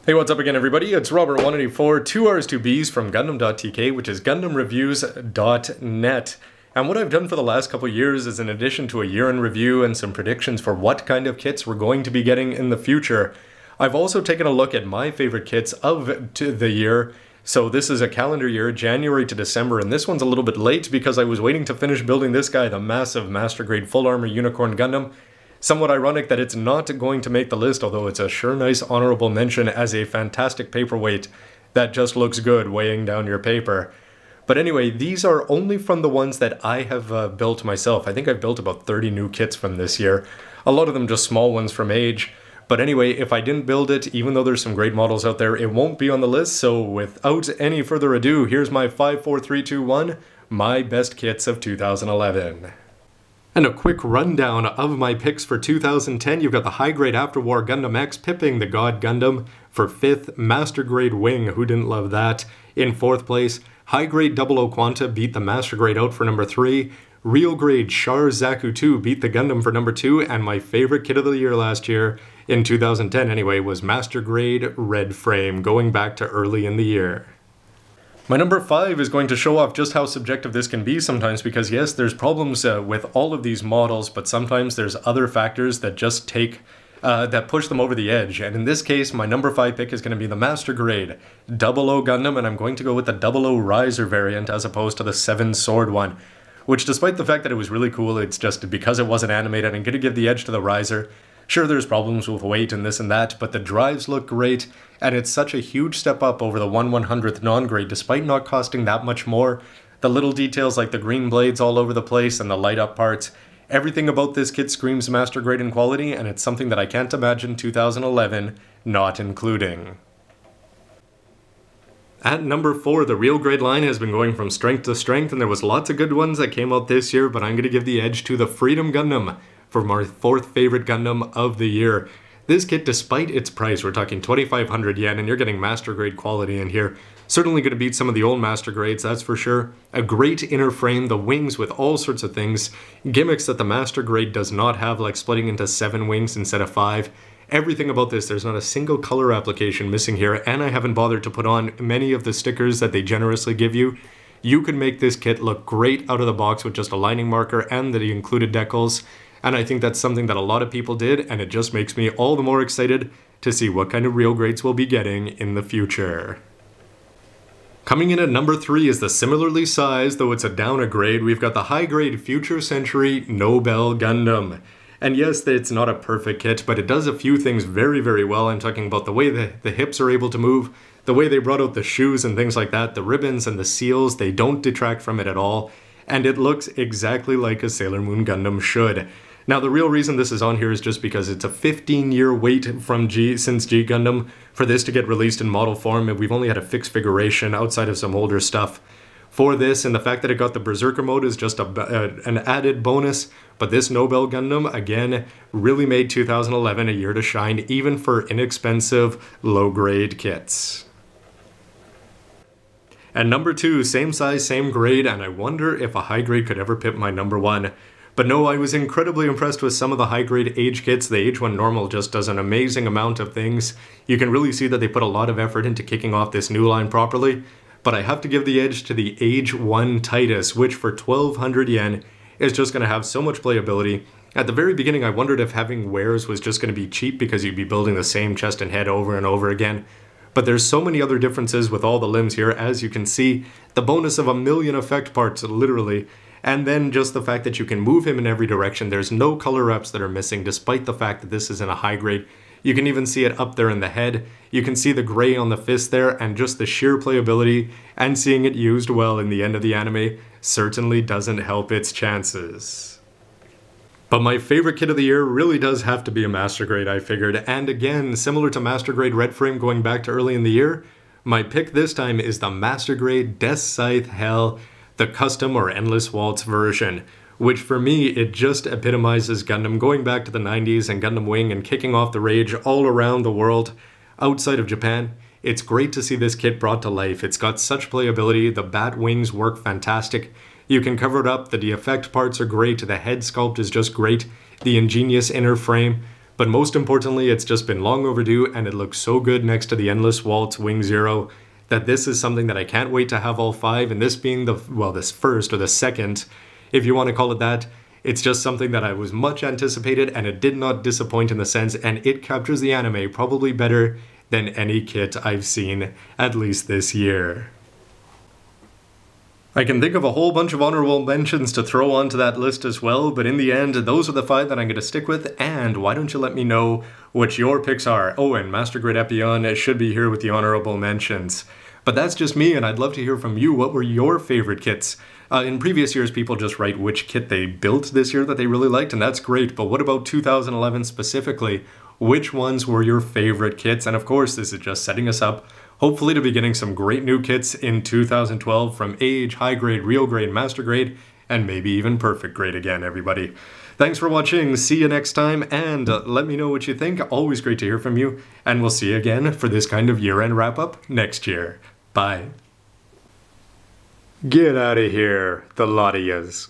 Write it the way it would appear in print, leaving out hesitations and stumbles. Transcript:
Hey, what's up again, everybody? It's Robert184, 2Rs2Bs from gundam.tk, which is gundamreviews.net. And what I've done for the last couple years is, in addition to a year in review and some predictions for what kind of kits we're going to be getting in the future, I've also taken a look at my favorite kits of the year. So this is a calendar year, January to December, and this one's a little bit late because I was waiting to finish building this guy, the massive Master Grade Full Armor Unicorn Gundam. Somewhat ironic that it's not going to make the list, although it's a sure nice honorable mention as a fantastic paperweight that just looks good weighing down your paper. But anyway, these are only from the ones that I have built myself. I think I've built about 30 new kits from this year. A lot of them just small ones from Age. But anyway, if I didn't build it, even though there's some great models out there, it won't be on the list. So without any further ado, here's my 5, 4, 3, 2, 1, my best kits of 2011. And a quick rundown of my picks for 2010, you've got the high-grade Afterwar Gundam X pipping the God Gundam for 5th, Master Grade Wing, who didn't love that, in 4th place. High-grade 00 Quanta beat the Master Grade out for number 3. Real grade Char Zaku 2 beat the Gundam for number 2, and my favorite kit of the year last year, in 2010 anyway, was Master Grade Red Frame, going back to early in the year. My number 5 is going to show off just how subjective this can be sometimes, because yes, there's problems with all of these models, but sometimes there's other factors that just that push them over the edge. And in this case, my number 5 pick is going to be the Master Grade 00 Gundam, and I'm going to go with the 00 Riser variant as opposed to the 7 Sword one. Which, despite the fact that it was really cool, it's just because it wasn't animated, I'm going to give the edge to the Riser. Sure, there's problems with weight and this and that, but the drives look great, and it's such a huge step up over the 1/100th non-grade, despite not costing that much more. The little details like the green blades all over the place and the light-up parts, everything about this kit screams Master Grade in quality, and it's something that I can't imagine 2011 not including. At number 4, the Real Grade line has been going from strength to strength, and there was lots of good ones that came out this year, but I'm going to give the edge to the Freedom Gundam for my 4th favorite Gundam of the year. This kit, despite its price, we're talking 2,500 yen, and you're getting Master Grade quality in here. Certainly going to beat some of the old Master Grades, that's for sure. A great inner frame, the wings with all sorts of things, gimmicks that the Master Grade does not have, like splitting into 7 wings instead of 5. Everything about this, there's not a single color application missing here, and I haven't bothered to put on many of the stickers that they generously give you. You can make this kit look great out of the box with just a lining marker and the included decals, and I think that's something that a lot of people did, and it just makes me all the more excited to see what kind of real grades we'll be getting in the future. Coming in at number 3 is the similarly sized, though it's a down a grade, we've got the high grade Future Century Nobel Gundam. And yes, it's not a perfect kit, but it does a few things very, very well. I'm talking about the way the hips are able to move, the way they brought out the shoes and things like that, the ribbons and the seals, they don't detract from it at all, and it looks exactly like a Sailor Moon Gundam should. Now, the real reason this is on here is just because it's a 15-year wait from since G Gundam for this to get released in model form, and we've only had a fixed figuration outside of some older stuff for this, and the fact that it got the Berserker mode is just an added bonus. But this Nobel Gundam, again, really made 2011 a year to shine, even for inexpensive, low-grade kits. And number 2, same size, same grade, and I wonder if a high grade could ever pip my number 1. But no, I was incredibly impressed with some of the high-grade Age kits. The Age 1 Normal just does an amazing amount of things. You can really see that they put a lot of effort into kicking off this new line properly. But I have to give the edge to the Age 1 Titus, which for 1,200 yen is just going to have so much playability. At the very beginning, I wondered if having wares was just going to be cheap because you'd be building the same chest and head over and over again. But there's so many other differences with all the limbs here, as you can see. The bonus of 1,000,000 effect parts, literally. And then just the fact that you can move him in every direction. There's no color reps that are missing, despite the fact that this is in a high grade. You can even see it up there in the head. You can see the gray on the fist there, and just the sheer playability and seeing it used well in the end of the anime certainly doesn't help its chances. But my favorite kit of the year really does have to be a Master Grade, I figured, and again, similar to Master Grade Red Frame going back to early in the year, my pick this time is the Master Grade Death Scythe Hell, the custom or Endless Waltz version, which for me, it just epitomizes Gundam going back to the 90s and Gundam Wing and kicking off the rage all around the world outside of Japan. It's great to see this kit brought to life. It's got such playability, the bat wings work fantastic. You can cover it up, the effect parts are great, the head sculpt is just great, the ingenious inner frame. But most importantly, it's just been long overdue, and it looks so good next to the Endless Waltz Wing Zero that this is something that I can't wait to have all 5, and this being this first or the second, if you want to call it that. It's just something that I was much anticipated, and it did not disappoint in the sense, and it captures the anime probably better than any kit I've seen, at least this year. I can think of a whole bunch of honorable mentions to throw onto that list as well, but in the end, those are the 5 that I'm going to stick with, and why don't you let me know what your picks are? Oh, and Master Grade Epion should be here with the honorable mentions. But that's just me, and I'd love to hear from you. What were your favorite kits? In previous years, people just write which kit they built this year that they really liked, and that's great, but what about 2011 specifically? Which ones were your favorite kits? And of course, this is just setting us up, hopefully to be getting some great new kits in 2012 from Age, High Grade, Real Grade, Master Grade, and maybe even Perfect Grade again, everybody. Thanks for watching, see you next time, and let me know what you think. Always great to hear from you, and we'll see you again for this kind of year-end wrap-up next year. Bye. Get out of here, the lot of yous.